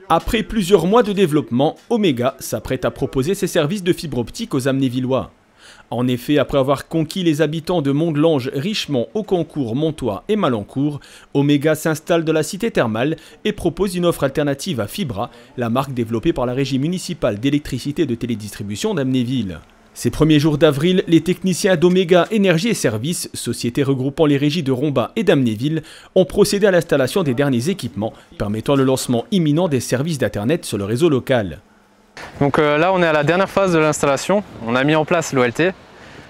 Après plusieurs mois de développement, Omega s'apprête à proposer ses services de fibre optique aux Amnévillois. En effet, après avoir conquis les habitants de Mondelange, Richemont, Auconcourt, Montois et Malancourt, Omega s'installe dans la cité thermale et propose une offre alternative à Fibra, la marque développée par la Régie municipale d'électricité et de télédistribution d'Amnéville. Ces premiers jours d'avril, les techniciens d'Omega Énergie et Services, société regroupant les régies de Romba et d'Amnéville, ont procédé à l'installation des derniers équipements, permettant le lancement imminent des services d'Internet sur le réseau local. Donc là, on est à la dernière phase de l'installation. On a mis en place l'OLT.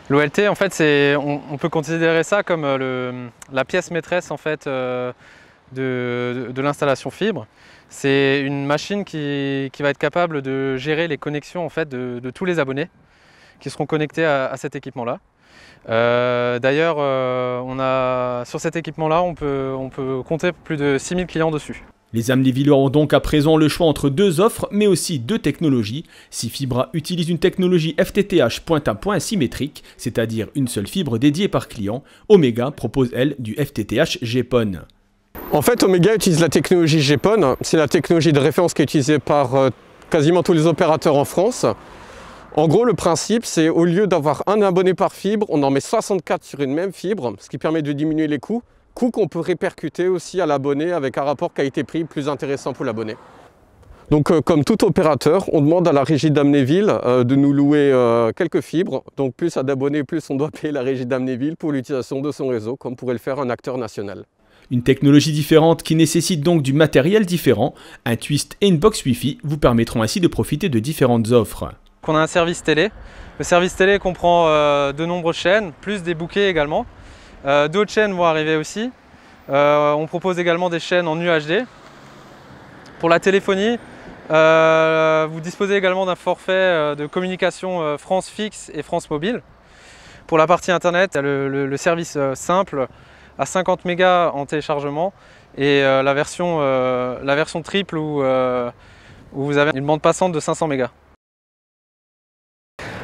L'OLT, en fait, on peut considérer ça comme la pièce maîtresse en fait, de l'installation fibre. C'est une machine qui va être capable de gérer les connexions en fait, de tous les abonnés qui seront connectés à cet équipement-là. D'ailleurs, sur cet équipement-là, on peut compter plus de 6000 clients dessus. Les Amnévillois ont donc à présent le choix entre deux offres, mais aussi deux technologies. Si Fibra utilise une technologie FTTH point-à-point symétrique, c'est-à-dire une seule fibre dédiée par client, Omega propose, elle, du FTTH GPON. En fait, Omega utilise la technologie GPON. C'est la technologie de référence qui est utilisée par quasiment tous les opérateurs en France. En gros, le principe, c'est au lieu d'avoir un abonné par fibre, on en met 64 sur une même fibre, ce qui permet de diminuer les coûts qu'on peut répercuter aussi à l'abonné avec un rapport qualité-prix plus intéressant pour l'abonné. Donc comme tout opérateur, on demande à la régie d'Amnéville de nous louer quelques fibres. Donc plus à d'abonnés, plus on doit payer la régie d'Amnéville pour l'utilisation de son réseau, comme pourrait le faire un acteur national. Une technologie différente qui nécessite donc du matériel différent, un twist et une box Wi-Fi vous permettront ainsi de profiter de différentes offres. On a un service télé. Le service télé comprend de nombreuses chaînes, plus des bouquets également. D'autres chaînes vont arriver aussi. On propose également des chaînes en UHD. Pour la téléphonie, vous disposez également d'un forfait de communication France Fixe et France Mobile. Pour la partie internet, il y a le service simple à 50 mégas en téléchargement et la version triple où vous avez une bande passante de 500 mégas.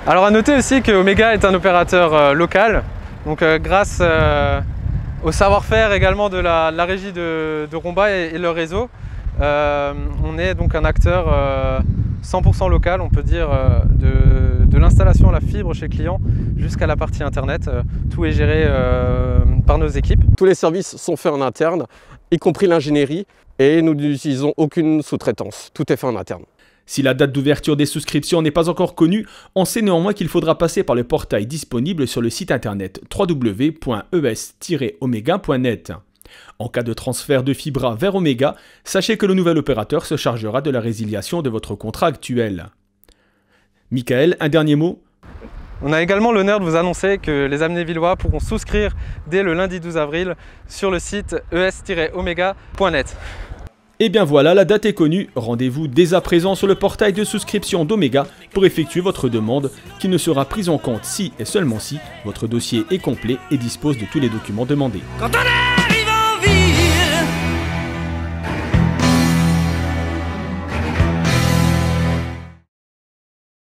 Alors à noter aussi que Omega est un opérateur local, donc grâce au savoir-faire également de la régie de Romba et leur réseau, on est donc un acteur 100% local, on peut dire, de l'installation à la fibre chez le client jusqu'à la partie internet. Tout est géré par nos équipes. Tous les services sont faits en interne, y compris l'ingénierie, et nous n'utilisons aucune sous-traitance. Tout est fait en interne. Si la date d'ouverture des souscriptions n'est pas encore connue, on sait néanmoins qu'il faudra passer par le portail disponible sur le site internet www.es-omega.net. En cas de transfert de Fibra vers Omega, sachez que le nouvel opérateur se chargera de la résiliation de votre contrat actuel. Michael, un dernier mot ? On a également l'honneur de vous annoncer que les Amnévillois pourront souscrire dès le lundi 12 avril sur le site es-omega.net. Et bien voilà, la date est connue. Rendez-vous dès à présent sur le portail de souscription d'Omega pour effectuer votre demande qui ne sera prise en compte si et seulement si votre dossier est complet et dispose de tous les documents demandés.